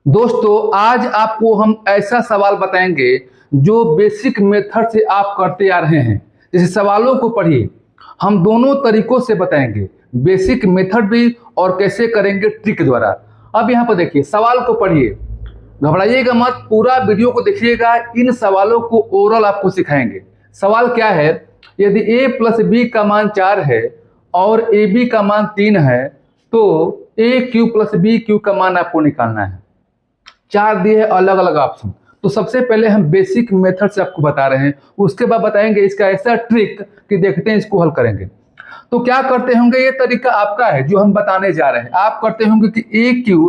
दोस्तों आज आपको हम ऐसा सवाल बताएंगे जो बेसिक मेथड से आप करते आ रहे हैं। जैसे सवालों को पढ़िए, हम दोनों तरीकों से बताएंगे, बेसिक मेथड भी और कैसे करेंगे ट्रिक द्वारा। अब यहाँ पर देखिए, सवाल को पढ़िए, घबराइएगा मत, पूरा वीडियो को देखिएगा। इन सवालों को ओरल आपको सिखाएंगे। सवाल क्या है, यदि a प्लस बी का मान 4 है और ए बी का मान 3 है तो ए क्यू प्लस बी क्यू का मान आपको निकालना है। 4 दिए हैं अलग अलग ऑप्शन। तो सबसे पहले हम बेसिक मेथड से आपको बता रहे हैं, उसके बाद बताएंगे इसका ऐसा ट्रिक कि देखते हैं इसको हल करेंगे। तो क्या करते होंगे, ये तरीका आपका है जो हम बताने जा रहे हैं। आप करते होंगे कि ए क्यू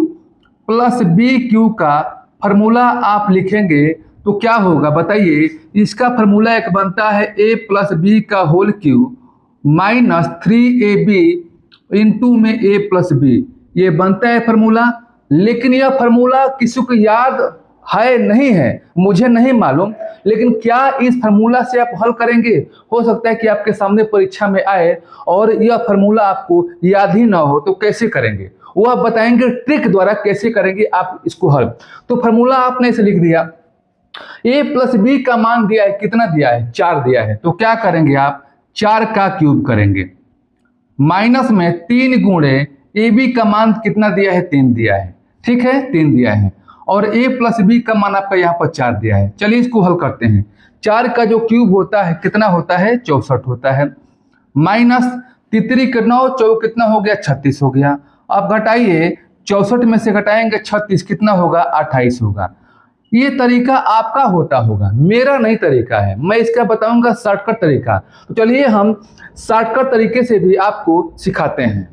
प्लस बी क्यू का फॉर्मूला आप लिखेंगे तो क्या होगा बताइए। इसका फॉर्मूला एक बनता है ए प्लस बी का whole cube minus 3ab into में ए प्लस बी, ये बनता है फॉर्मूला। लेकिन यह फॉर्मूला किसी को याद है नहीं है, मुझे नहीं मालूम, लेकिन क्या इस फॉर्मूला से आप हल करेंगे? हो सकता है कि आपके सामने परीक्षा में आए और यह फॉर्मूला आपको याद ही ना हो, तो कैसे करेंगे वह बताएंगे ट्रिक द्वारा कैसे करेंगे आप इसको हल। तो फॉर्मूला आपने इसे लिख दिया, a प्लस बी का मान दिया है, कितना दिया है? 4 दिया है। तो क्या करेंगे आप, 4 का क्यूब करेंगे, माइनस में 3 गुणे ए बी का मान कितना दिया है? 3 दिया है, ठीक है, 3 दिया है, और a प्लस बी का मान आपका यहाँ पर 4 दिया है। चलिए इसको हल करते हैं। 4 का जो क्यूब होता है कितना होता है? 64 होता है, माइनस तितरी के 9 चौ कितना हो गया? 36 हो गया। अब घटाइए, 64 में से घटाएंगे 36 कितना होगा? 28 होगा। ये तरीका आपका होता होगा, मेरा नहीं तरीका है, मैं इसका बताऊंगा शॉर्टकट तरीका। तो चलिए हम शॉर्टकट तरीके से भी आपको सिखाते हैं।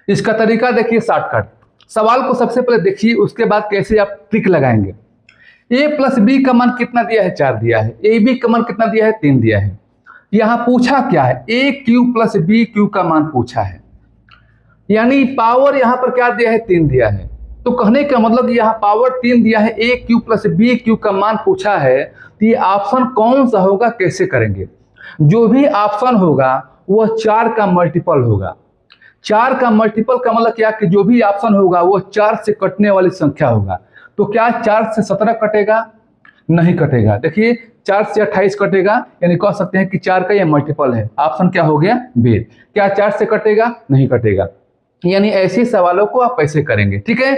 इसका तरीका देखिए शॉर्टकट। सवाल को सबसे पहले देखिए, उसके बाद कैसे आप ट्रिक लगाएंगे। a प्लस बी का मान कितना दिया है? 4 दिया है। ए बी का मान कितना दिया है? 3 दिया है। यहाँ पूछा क्या है? ए क्यू प्लस बी क्यू का मान पूछा है, यानी पावर यहाँ पर क्या दिया है? 3 दिया है। तो कहने का मतलब यहाँ पावर 3 दिया है, ए क्यू प्लस बी क्यू का मान पूछा है, तो ये ऑप्शन कौन सा होगा, कैसे करेंगे? जो भी ऑप्शन होगा वह 4 का मल्टीपल होगा। 4 का मल्टीपल का मतलब क्या कि जो भी ऑप्शन होगा वो 4 से कटने वाली संख्या होगा। तो क्या 4 से 17 कटेगा? नहीं कटेगा। देखिए 4 से 28 कटेगा, यानी कह सकते हैं कि 4 का यह मल्टीपल है। ऑप्शन क्या हो गया? बी। क्या 4 से कटेगा? नहीं कटेगा। यानी ऐसे सवालों को आप ऐसे करेंगे, ठीक है।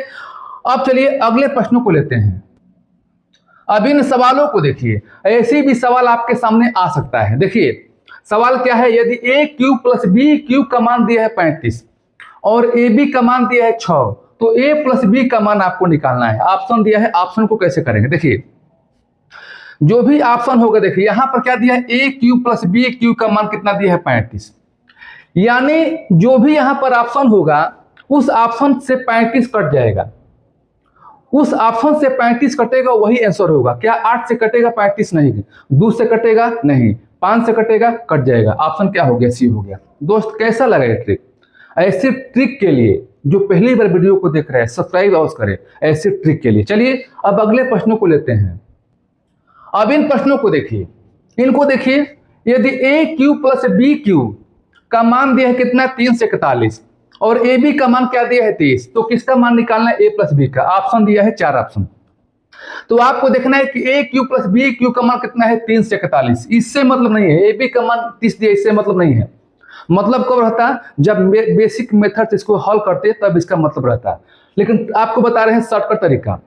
अब चलिए अगले प्रश्नों को लेते हैं। अब इन सवालों को देखिए, ऐसे भी सवाल आपके सामने आ सकता है। देखिए सवाल क्या है, यदि ए क्यू प्लस बी क्यू का मान दिया है 35 और ए बी का मान दिया है 6, तो ए प्लस बी का मान आपको निकालना है। ऑप्शन दिया है, ऑप्शन को कैसे करेंगे? देखिए जो भी ऑप्शन होगा, देखिए यहां पर क्या दिया है? ए क्यू प्लस बी क्यू का मान कितना दिया है? 35, यानी जो भी यहां पर ऑप्शन होगा उस ऑप्शन से 35 कट जाएगा। उस ऑप्शन से 35 कटेगा, वही आंसर होगा। क्या 8 से कटेगा? 35 नहीं। 2 से कटेगा? नहीं। 5 से कटेगा? कट जाएगा। ऑप्शन क्या हो गया? सी हो गया। दोस्त कैसा लगा ये ट्रिक? ऐसे ट्रिक के लिए जो पहली बार वीडियो को देख रहे हैं सब्सक्राइब अवश्य करें ऐसे ट्रिक के लिए। चलिए अब अगले प्रश्नों को लेते हैं। अब इन प्रश्नों को देखिए, इनको देखिए, यदि ए क्यू प्लस बी क्यू का मान दिया है कितना? 3 से 41 और ए बी का मान क्या दिया है? 23, तो किसका मान निकालना है? ए प्लस बी का। ऑप्शन दिया है 4 ऑप्शन। तो आपको देखना है कि ए क्यू प्लस बी क्यू का मान कितना है? 3 से 41। इससे मतलब नहीं है। ए बी का मान 30 दिया, इससे मतलब नहीं है। मतलब कब रहता? जब बेसिक मेथड से इसको हल करते तब इसका मतलब रहता है। लेकिन आपको बता रहे हैं शॉर्टकट तरीका।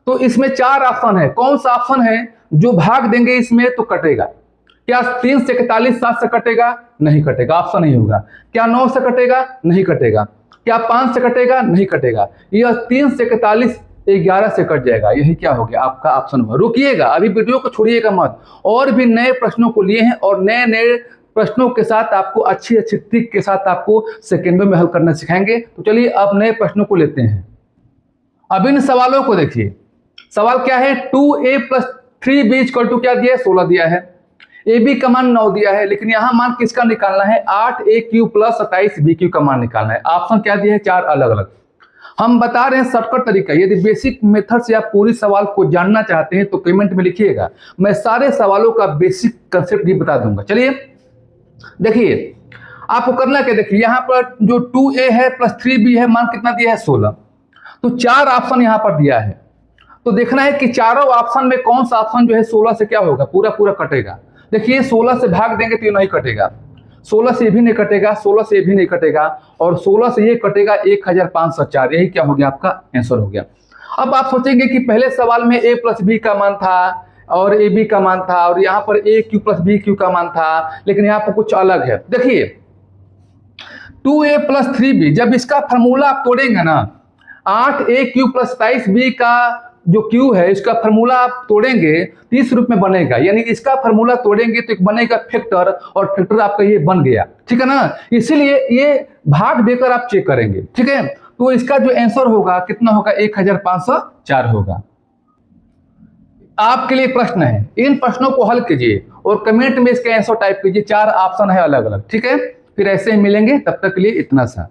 तो इसमें 4 ऑप्शन है, कौन सा ऑप्शन है जो भाग देंगे इसमें तो कटेगा? क्या 3 से 41 7 से कटेगा? नहीं कटेगा, ऑप्शन नहीं होगा। क्या 9 से कटेगा? नहीं कटेगा। क्या 5 से कटेगा? नहीं कटेगा। यह 3 से 41 11 से कट जाएगा। यही क्या हो गया? आपका ऑप्शन हुआ। रुकिएगा, अभी वीडियो को छोड़िएगा मत। और भी नए प्रश्नों को लिए हैं और नए नए प्रश्नों के साथ आपको अच्छी अच्छी ट्रिक के साथ आपको सेकेंडों में हल करना सिखाएंगे। तो चलिए अब नए प्रश्नों को लेते हैं। अब इन सवालों को देखिए। सवाल क्या है? 2a plus 3b equal to क्या दिया है? 16 दिया है। ए बी का मान 9 दिया है, लेकिन यहां मान किसका निकालना है? 8a Q plus 27b Q का मान निकालना है। ऑप्शन क्या दिया है? 4 अलग अलग। हम बता रहे हैं शॉर्टकट तरीका। यदि बेसिक मेथड से आप पूरी सवाल को जानना चाहते हैं तो कमेंट में लिखिएगा, मैं सारे सवालों का बेसिक कंसेप्ट भी बता दूंगा। चलिए देखिए आपको करना क्या, देखिए यहां पर जो 2a है प्लस 3b है, मान कितना दिया है? 16। तो 4 ऑप्शन यहां पर दिया है, तो देखना है कि चारों ऑप्शन में कौन सा ऑप्शन जो है 16 से क्या होगा, पूरा पूरा कटेगा। देखिए 16 से भाग देंगे तो ये नहीं कटेगा, 16 से ये भी नहीं कटेगा, 16 से ये भी नहीं कटेगा, और 16 से ये कटेगा 1504। यही क्या हो गया, आपका आंसर हो गया। अब आप सोचेंगे कि पहले सवाल में a प्लस बी का मान था और ए बी का मान था, और यहाँ पर ए क्यू प्लस बी क्यू का मान था, लेकिन यहाँ पर कुछ अलग है। देखिए 2a प्लस 3b, जब इसका फार्मूला आप तोड़ेंगे ना, 8a क्यू प्लस 27b का जो क्यू है, इसका फार्मूला आप तोड़ेंगे तो इस रूप में बनेगा, यानी इसका फार्मूला तोड़ेंगे तो एक बनेगा फैक्टर, और फैक्टर आपका ये बन गया, ठीक है ना। इसीलिए ये भाग देकर आप चेक करेंगे, ठीक है। तो इसका जो आंसर होगा कितना होगा, 1504 होगा। आपके लिए प्रश्न है, इन प्रश्नों को हल कीजिए और कमेंट में इसके आंसर टाइप कीजिए। 4 ऑप्शन है अलग अलग, ठीक है। फिर ऐसे ही मिलेंगे, तब तक के लिए इतना सा।